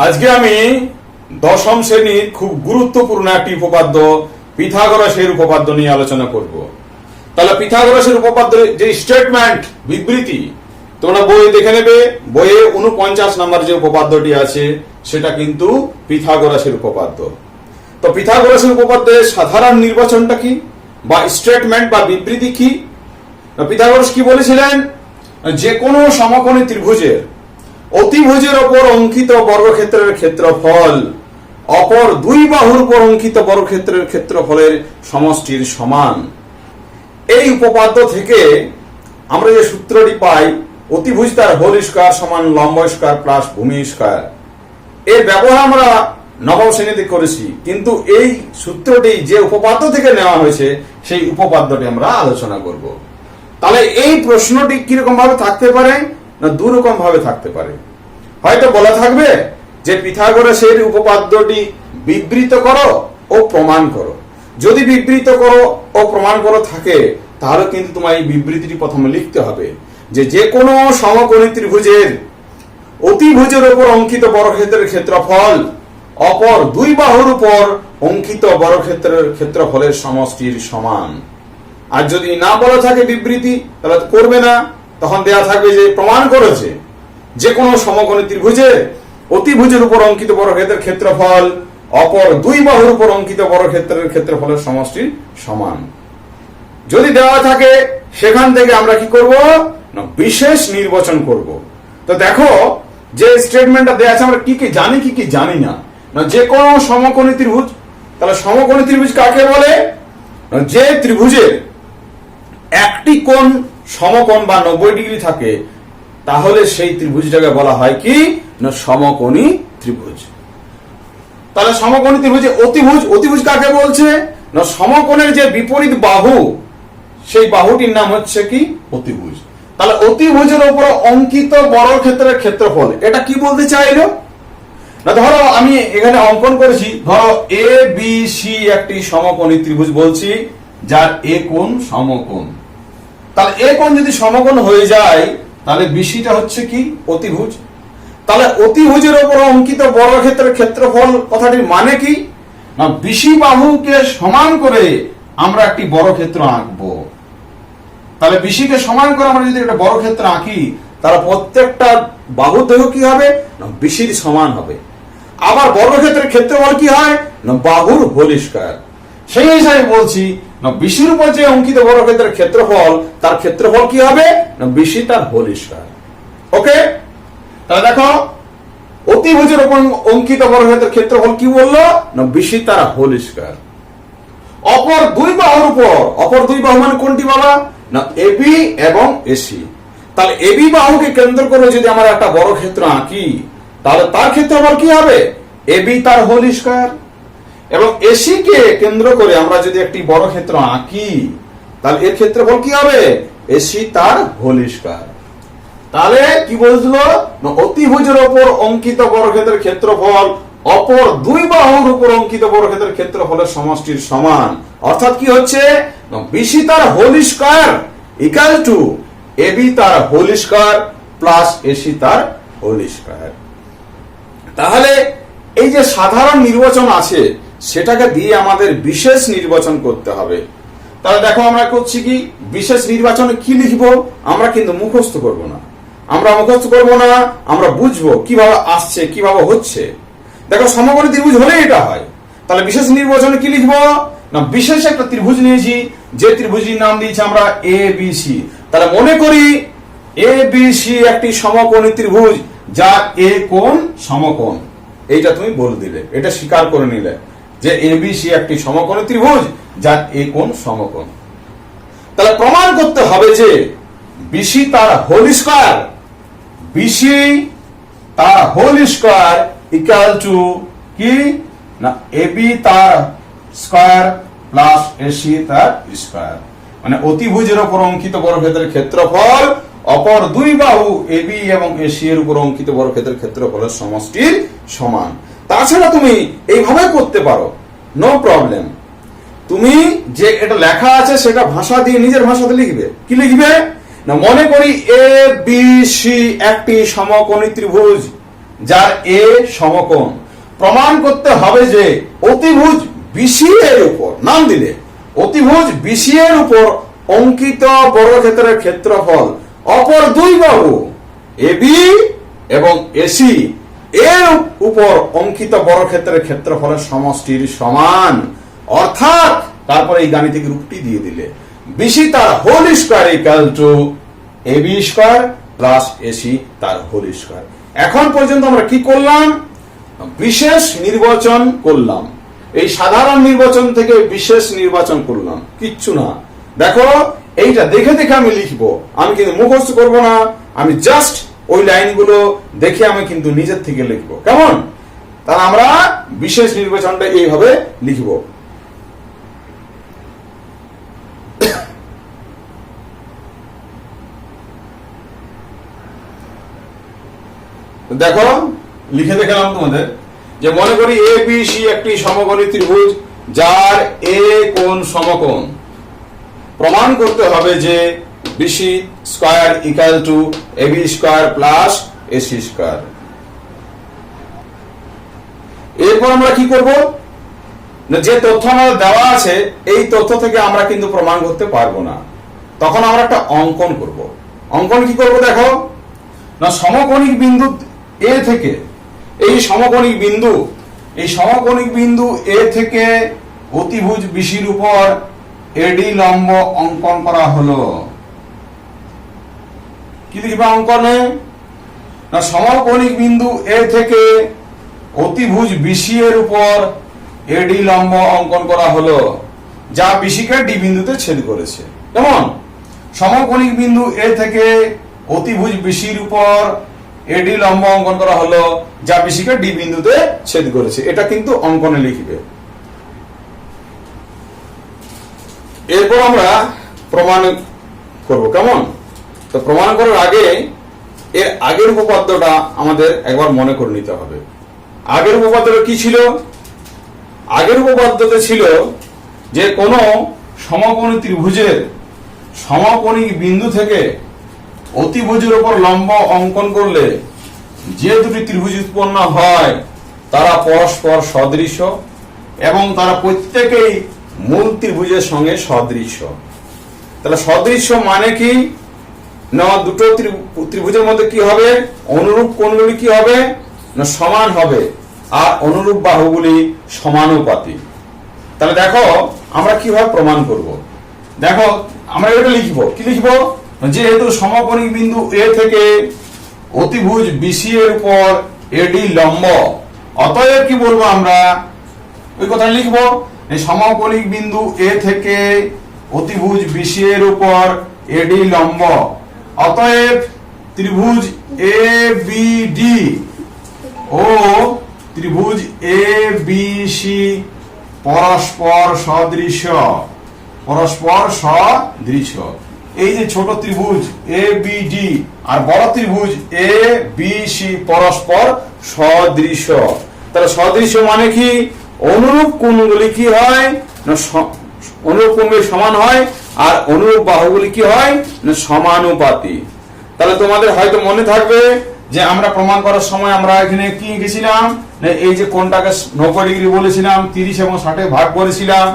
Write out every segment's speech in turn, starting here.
আজকে আমি দশম শ্রেণীর খুব গুরুত্বপূর্ণ একটি উপপাদ্য পিথাগোরাসের উপপাদ্য নিয়ে আলোচনা করব। তাহলে পিথাগোরাসের উপপাদ্যের যে স্টেটমেন্ট বিবৃতি তোমরা বইয়ে দেখে নেবে। বইয়ে 49 নম্বর যে উপপাদ্যটি আছে সেটা কিন্তু পিথাগোরাসের উপপাদ্য। তো পিথাগোরাসের উপপাদ্যের সাধারণ নির্বাচনটা কি বা স্টেটমেন্ট বা বিবৃতি কি? পিথাগোরাস কি বলেছিলেন? যে কোনো সমকোণী ত্রিভুজের অতিভুজের ওপর অঙ্কিত বর্গক্ষেত্রের ক্ষেত্রফল অপর দুই বাহুর উপর অঙ্কিত বর্গক্ষেত্রের ক্ষেত্রফলের সমষ্টির সমান। এই উপপাদ্য থেকে আমরা যে সূত্রটি পাই, অতিভুজ তার হোল স্কয়ার সমান লম্ব স্কয়ার প্লাস ভূমি স্কয়ার, এর ব্যবহার আমরা নবম শ্রেণীতে করেছি, কিন্তু এই সূত্রটি যে উপপাদ্য থেকে নেওয়া হয়েছে সেই উপপাদ্যটি আমরা আলোচনা করব। তাহলে এই প্রশ্নটি কিরকম ভাবে থাকতে পারে না, দুরকম ভাবে থাকতে পারে। হয়তো বলা থাকবে যে পিথাগোরাসের উপপাদ্যটি বিবৃত করো ও প্রমাণ করো। যদি বিবৃত করো ও প্রমাণ করো থাকে তাহলে কিন্তু তোমার এই বিবৃতিটি প্রথমে লিখতে হবে যে কোনো সমকোণী ত্রিভুজের অতিভুজের উপর অঙ্কিত বর্গক্ষেত্রের ক্ষেত্রফল অপর দুই বাহুর উপর অঙ্কিত বর্গক্ষেত্রের ক্ষেত্রফলের সমষ্টির সমান। আর যদি না বলা থাকে বিবৃতি তাহলে করবে না, তখন দেয়া থাকবে যে প্রমাণ করেছে যে কোনো সমকোণী ত্রিভুজের অতিভুজের উপর অঙ্কিত বর্গক্ষেত্রের ক্ষেত্রফল অপর দুই বাহুর উপর অঙ্কিত বর্গক্ষেত্রের ক্ষেত্রফলের সমষ্টির সমান। যদি দেওয়া থাকে সেখান থেকে আমরা কি করব না, বিশেষ নির্বাচন করব। তো দেখো যে স্টেটমেন্টটা দেয়া আছে আমরা কি কি জানি কি কি জানি না। যে কোনো সমকোণী ত্রিভুজ, তাহলে সমকোণী ত্রিভুজ কাকে বলে? যে ত্রিভুজের একটি কোণ সমকোণ বা 90 ডিগ্রি থাকে তাহলে সেই ত্রিভুজটাকে বলা হয় কি না, সমকোণী ত্রিভুজ। তাহলে সমকোণী ত্রিভুজে অতিভুজ কাকে বলছে না, সমকোণের যে বিপরীত বাহু সেই বাহুটির নাম হচ্ছে কি অতিভুজ। তাহলে অতিভুজের উপর অঙ্কিত বর্গক্ষেত্রের ক্ষেত্রফল, এটা কি বলতে চাইলো না, ধরো আমি এখানে অঙ্কন করেছি, ধরো এ বি সি একটি সমকোণী ত্রিভুজ বলছি যার এ কোণ সমকোণ। তাহলে এ কোণ যদি সমকোণ হয়ে যায় তাহলে বিসিটা হচ্ছে কি অতিভুজ। তাহলে অতিভুজের উপর অঙ্কিত বর্গক্ষেত্রের ক্ষেত্রফল কথাটির মানে কি না, বিসি বাহুকে সমান করে আমরা একটি বর্গক্ষেত্র আঁকবো। তাহলে বিসিকে সমান করে আমরা যদি একটা বর্গক্ষেত্র আঁকি তাহলে প্রত্যেকটা বাহুর দৈর্ঘ্য কি হবে না, বিসির সমান হবে। আবার বর্গক্ষেত্রের ক্ষেত্রফল কি হয় না, বাহুর হোল স্কয়ার। সেই হিসাবে বলছি না, বিসির উপর যে অঙ্কিত বর্গক্ষেত্রের ক্ষেত্রফল তার ক্ষেত্রফল কি হবে না, বিসি তার হোল স্কয়ার। ওকে, তাহলে দেখো অতিভুজের উপর অঙ্কিত বর্গক্ষেত্রের ক্ষেত্রফল কি বললো না, বিসি তার হোল স্কয়ার। অপর দুই বাহুর উপর, অপর দুই বাহু মানে কোনটি বলা না, এবি এবং এসি। তাহলে এবি বাহুকে কেন্দ্র করে যদি আমরা একটা বর্গক্ষেত্র আঁকি তাহলে তার ক্ষেত্রফল কি হবে, এবি তার হোল স্কয়ার। এবং এসি কে কেন্দ্র করে আমরা যদি একটি বর্গক্ষেত্র আঁকি তাহলে এর ক্ষেত্রফল কি হবে, এসি তার হোল স্কয়ার। তাহলে কি বলছিল না, অতিভুজের উপর অঙ্কিত বর্গক্ষেত্রের ক্ষেত্রফল অপর দুই বাহুর উপর অঙ্কিত বর্গক্ষেত্রের ক্ষেত্রফলের সমষ্টির সমান। অর্থাৎ কি হচ্ছে, বিসি তার whole square equal to AB তার হোল স্কয়ার প্লাস এসি তার হোল স্কয়ার। তাহলে এই যে সাধারণ নির্বাচন আছে সেটাকে দিয়ে আমাদের বিশেষ নির্বাচন করতে হবে। তাহলে দেখো আমরা করছি কি, বিশেষ নির্বাচনে কি লিখবো, আমরা কিন্তু মুখস্থ করব না, আমরা বুঝবো কিভাবে আসছে কিভাবে হচ্ছে। দেখো সমকোণী ত্রিভুজ হলে এটা হয়, তাহলে বিশেষ নির্বাচনে কি লিখবো না, বিশেষ একটা ত্রিভুজ নিয়েছি যে ত্রিভুজের নাম দিয়েছি আমরা এ বি সি। তাহলে মনে করি এ বি সি একটি সমকোণী ত্রিভুজ যার এ কোণ সমকোণ। এইটা তুমি বলে দিলে, এটা স্বীকার করে নিলে যে এবিসি একটি সমকোণী ত্রিভুজ যার এ কোণ সমকোণ। তাহলে প্রমাণ করতে হবে যে বিসি তার হোল স্কয়ার, বিসি তার হোল স্কয়ার ইকুয়াল টু কি না, এবি তার স্কয়ার প্লাস এসি তার স্কয়ার। মানে অতিভুজের উপর অঙ্কিত বর্গক্ষেত্রের ক্ষেত্রফল অপর দুই বাহু এবি এবং এসি এর উপর অঙ্কিত বর্গক্ষেত্রের ক্ষেত্রফলের সমষ্টির সমান। তাছাড়া তুমি এইভাবে করতে পারো, নো প্রবলেম। তুমি যে এটা লেখা আছে সেটা ভাষা দিয়ে নিজের ভাষাতে লিখবে। কি লিখবে না, মনে করি এ বি সি একটি সমকোণী ত্রিভুজ যার এ সমকোণ। প্রমাণ করতে হবে যে অতিভুজ বিসি এর উপর, নাম দিলে অতিভুজ বিসি এর উপর অঙ্কিত বর্গক্ষেত্রের ক্ষেত্রফল অপর দুই বাহু এবি এবং এসি এর উপর অঙ্কিত বর্গক্ষেত্রের ক্ষেত্রফলের সমষ্টির সমান। অর্থাৎ তারপরে এই গাণিতিক রূপটি দিয়ে দিলে বিসি তার whole square equal to AB square plus AC তার হোল স্কয়ার। এখন পর্যন্ত আমরা কি করলাম? বিশেষ নির্বাচন করলাম, এই সাধারণ নির্বাচন থেকে বিশেষ নির্বাচন করলাম, কিচ্ছু না। দেখো এইটা দেখে দেখে আমি লিখবো, আমি কিন্তু মুখস্থ করব না, আমি জাস্ট ওই লাইনগুলো দেখে আমি কিন্তু নিজের থেকে লিখবো, কেমন? তাহলে আমরা বিশেষ নির্বাচনটা এইভাবে লিখবো। দেখো লিখে দেখালাম তোমাদের যে মনে করি এ বি সি একটি সমকোণী ত্রিভুজ যার এ কোণ সমকোণ। প্রমাণ করতে হবে যে BC square equal to AB square plus AC square. এরপর আমরা কি করব? না, যে তথ্য আমাদের দেওয়া আছে এই তথ্য থেকে আমরা কিন্তু প্রমাণ করতে পারবো না, তখন আমরা একটা অঙ্কন করব। অঙ্কন কি করব? দেখো না, সমকোণিক বিন্দু এ থেকে এই সমকোণিক বিন্দু এ থেকে অতিভুজ বিসির উপর এডি লম্ব অঙ্কন করা হলো। কি লিখবা অঙ্কনে? না, সমকোণিক বিন্দু এ থেকে অতিভুজ বিসি এর উপর এডি লম্ব অঙ্কন করা হলো, যা বিসিকে ডি বিন্দুতে ছেদ করেছে। কেমন? সমকোণিক বিন্দু এ থেকে অতিভুজ বিসির উপর এডি লম্ব অঙ্কন করা হলো, যা বিসিকে ডি বিন্দুতে ছেদ করেছে। এটা কিন্তু অঙ্কনে লিখবে। এরপর আমরা প্রমাণ করব, কেমন? তো প্রমাণ করার আগে এর আগের উপপাদ্যটা আমাদের একবার মনে করে নিতে হবে। আগের উপপাদ্যটা কি ছিল? আগের উপপাদ্যতে ছিল যে কোনো সমকোণী ত্রিভুজের সমকোণিক বিন্দু থেকে অতিভুজের উপর লম্ব অঙ্কন করলে যে দুটি ত্রিভুজ উৎপন্ন হয় তারা পরস্পর সদৃশ এবং তারা প্রত্যেকেই মূল ত্রিভুজের সঙ্গে সদৃশ। তাহলে সদৃশ মানে কি? না, দুটো ত্রিভুজের মধ্যে কি হবে? অনুরূপ কোণগুলি কি হবে? না, সমান হবে, আর অনুরূপ বাহুগুলি সমানুপাতিক। তাহলে দেখো আমরা কিভাবে প্রমাণ করব। দেখো আমরা এটা লিখবো, কি লিখবো? যেহেতু সমকোণিক বিন্দু এ থেকে অতিভুজ বিসি এর উপর এডি লম্ব, অতএব কি বলবো আমরা? ওই কথা লিখবো, এই সমকোণিক বিন্দু এ থেকে অতিভুজ বিসি এর উপর এডি লম্ব, অতএব ত্রিভুজ এ বি ডি ও ত্রিভুজ এ বি সি পরস্পর সদৃশ। এই যে ছোট ত্রিভুজ এ বি ডি আর বড় ত্রিভুজ এ বি সি পরস্পর সদৃশ। তাহলে সদৃশ মানে কি? অনুরূপ কোণগুলি কি হয়? না, অনুরূপ কোণগুলি সমান হয়, আর অনুরূপ বাহুগুলি কি হয়? না, সমানুপাতিক। তাহলে তোমাদের হয়তো মনে থাকবে যে আমরা প্রমাণ করার সময় আমরা এখানে কি গেছিলাম? না, এই যে কোণটাকে 90 ডিগ্রি বলেছিলাম, 30 এবং 60 ভাগ করেছিলাম,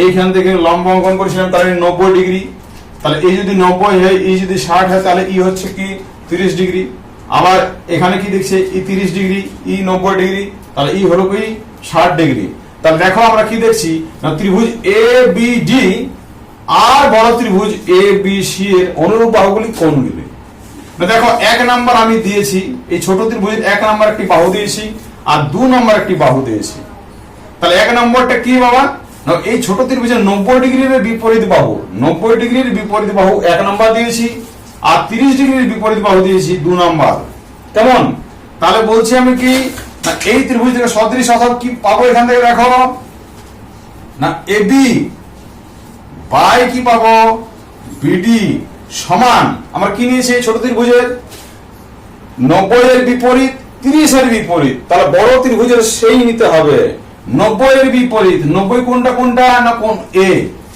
এইখান থেকে লম্ব অঙ্কন করেছিলাম, তাহলে 90 ডিগ্রি। তাহলে এই যদি 90 হয়, এই যদি 60 হয়, তাহলে ই হচ্ছে কি 30 ডিগ্রি। আবার এখানে কি দেখছে? ই 30 ডিগ্রি, ই 90 ডিগ্রি, তাহলে ই হলো কি 60 ডিগ্রি। তাহলে দেখো আমরা কি দেখছি? না, ত্রিভুজ এ বি ডি আর বড় ত্রিভুজ এ বি সি এর অনুরূপ বাহুগুলি কোনগুলি? দেখো 1 নাম্বার আমি দিয়েছি, এই ছোট ত্রিভুজের 1 নাম্বার একটি বাহু দিয়েছি আর 2 নাম্বার একটি বাহু দিয়েছি। তাহলে 1 নম্বরটা কি বাবা? এই ছোট ত্রিভুজের 90 ডিগ্রির বিপরীত বাহু, 90 ডিগ্রির বিপরীত বাহু 1 নাম্বার দিয়েছি, আর 30 ডিগ্রির বিপরীত বাহু দিয়েছি 2 নাম্বার। কেমন? তাহলে বলছি আমি কি? না, এই ত্রিভুজ থেকে সদৃশ, অর্থাৎ কি পাবো এখান থেকে? দেখো না, এবি বাই কি পাবো? বিডি সমান, আমরা কি নিয়েছি? ছোট ত্রিভুজের 90 এর বিপরীত 30 এর বিপরীত, তাহলে বড় ত্রিভুজের সেই নিতে হবে। 90 এর বিপরীত, 90 কোনটা কোনটা? না, কোণ এ।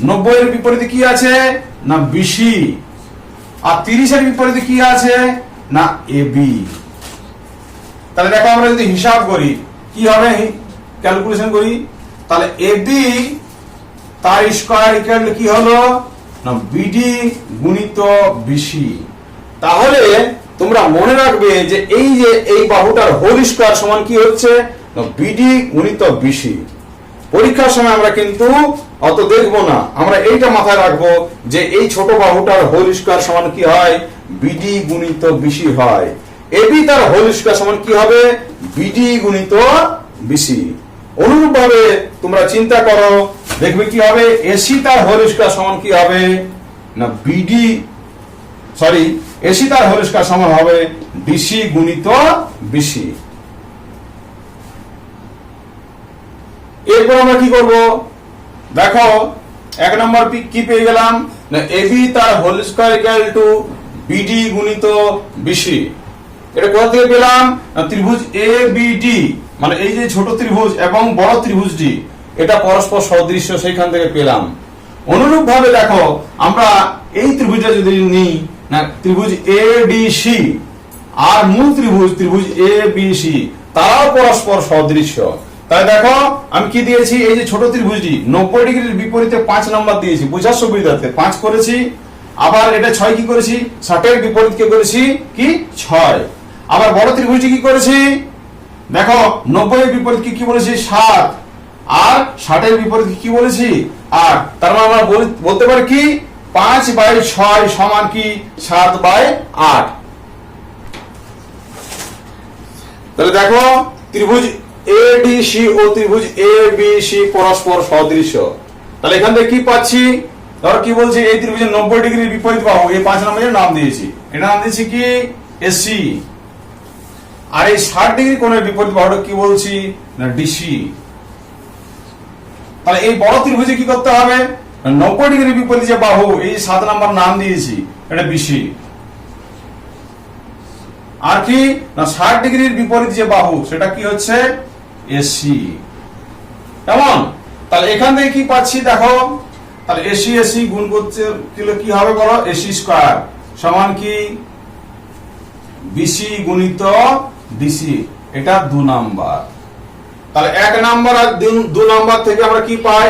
90 এর বিপরীতে কি আছে? না, বিসি। আর 30 এর বিপরীতে কি আছে? না, এবি। তাহলে দেখো আমরা যদি হিসাব করি কি হবে, ক্যালকুলেশন করি, তাহলে এবি তার স্কয়ার ইকুয়াল কি হলো না বিডি গুণিত বিসি। তাহলে তোমরা মনে রাখবে যে এই বাহুটার হোল স্কয়ার সমান কি হচ্ছে না বিডি গুণিত বিসি। পরীক্ষার সময় আমরা কিন্তু অত দেখবো না, আমরা এইটা মাথায় রাখবো যে এই ছোট বাহুটার হোল স্কয়ার সমান কি হয় বিডি গুণিত বিসি হয়। এবি তার হোল স্কয়ার সমান কি হবে বিডি গুণিত বিসি। অনুরূপ ভাবে তোমরা চিন্তা করো, দেখবে কি হবে এসি তার হোল স্কয়ার সমান কি হবে না এসি তার হোল স্কয়ার সমান হবে ডিসি গুণিত বিসি। এরপর আমরা কি করব, দেখো 1 নম্বর কি পেয়ে গেলাম না এবি তার whole square equal to BD গুণিত বিসি। এটা কোথা থেকে পেলাম না ত্রিভুজ এ বিডি, মানে এই যে ছোট ত্রিভুজ এবং বড় ত্রিভুজটি এটা পরস্পর সদৃশ্য, সেইখান থেকে পেলাম। অনুরূপ ভাবে দেখো আমরা এই ত্রিভুজটা যদি নিই না ত্রিভুজ এ ডি সি আর মূল ত্রিভুজ এ বি সি তারাও পরস্পর সদৃশ্য। তাহলে দেখো আমি কি দিয়েছি, এই যে ছোট ত্রিভুজটি 90 ডিগ্রির বিপরীতে 5 নাম্বার দিয়েছি বোঝার সুবিধাতে 5 করেছি। আবার এটা 6 কি করেছি 60 এর বিপরীতকে করেছি কি 6। আবার বড় ত্রিভুজটি কি করেছি দেখো 90 এর বিপরীত কি বলেছি 7 আর 60 এর বিপরীত কি বলেছি 8। তার মানে আমরা বলতে পারি কি 5/6 সমান কি 7/8। তাহলে দেখো ত্রিভুজ এডিসি ও ত্রিভুজ এবিসি পরস্পর সদৃশ্য। তাহলে এখান থেকে কি পাচ্ছি, ধরো কি বলছি এই ত্রিভুজের 90 ডিগ্রির বিপরীত বাহু এই 5 নম্বরের নাম দিয়েছি, এটা নাম দিয়েছি কি এসি। আর এই 60 ডিগ্রি কোণের বিপরীত বাহুটা কি বলছি না ডিসি। তাহলে এই বড় ত্রিভুজে কি করতে হবে 90 ডিগ্রির বিপরীত যে বাহু এই 7 নাম্বার নাম দিয়েছি এটা বিসি। আর কি না 60 ডিগ্রির বিপরীত যে বাহু সেটা কি হচ্ছে এসি। কেমন, তাহলে এখান থেকে কি পাচ্ছি দেখো, তাহলে এসি এসি গুণ করতে কি হবে বলো এসি স্কয়ার সমান কি বিসি গুণিত ডিসি। এটা 2 নাম্বার। তাহলে 1 নাম্বার আর 2 নাম্বার থেকে আমরা কি পাই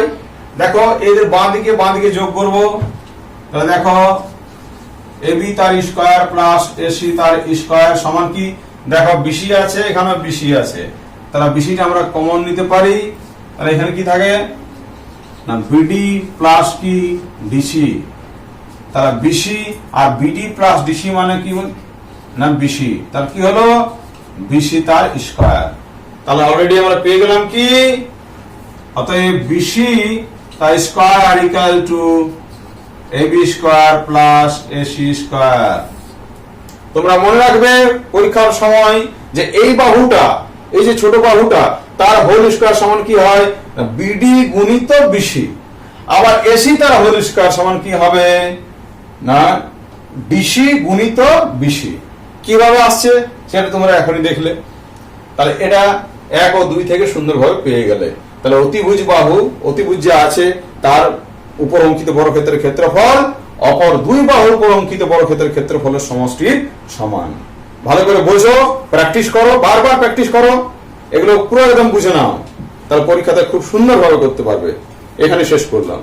দেখো এদের বাঁ দিকে যোগ করব। তাহলে দেখো এবি তার স্কয়ার প্লাস এসি তার স্কয়ার সমান কি দেখো বিসি আছে এখানে বিসি আছে, তাহলে বিসিটা আমরা কমন নিতে পারি। তাহলে এখানে কি থাকে না বিডি প্লাস কি ডিসি। তাহলে বিসি আর বিডি প্লাস ডিসি মানে কি না বিসি, তাহলে কি হলো বিসি তার স্কয়ার। তাহলে অলরেডি আমরা পেয়ে গেলাম কি অতএব বিসি তার square equal to AB square plus AC square. তোমরা মনে রাখবে পরীক্ষার সময় যে এই বাহুটা এই যে ছোট বাহুটা তার হোল স্কয়ার সমান কি হয় বিডি গুণিত বিসি। আবার এসি তার হোল স্কয়ার সমান কি হবে না ডিসি গুণিত বিসি। কিভাবে আসছে সেটা তোমরা এখনই দেখলে। তাহলে এটা 1 ও 2 থেকে সুন্দরভাবে পেয়ে গেলে। তাহলে অতিভুজ বাহু অতিভুজ যে আছে তার উপর অঙ্কিত বর্গক্ষেত্রের ক্ষেত্রফল অপর 2 বাহুর উপর অঙ্কিত বর্গক্ষেত্রের ক্ষেত্রফলের সমষ্টির সমান। ভালো করে বোঝো, প্র্যাকটিস করো, বারবার প্র্যাকটিস করো, এগুলো পুরো একদম বুঝে নাও, তাহলে পরীক্ষাতে খুব সুন্দরভাবে করতে পারবে। এখানে শেষ করলাম।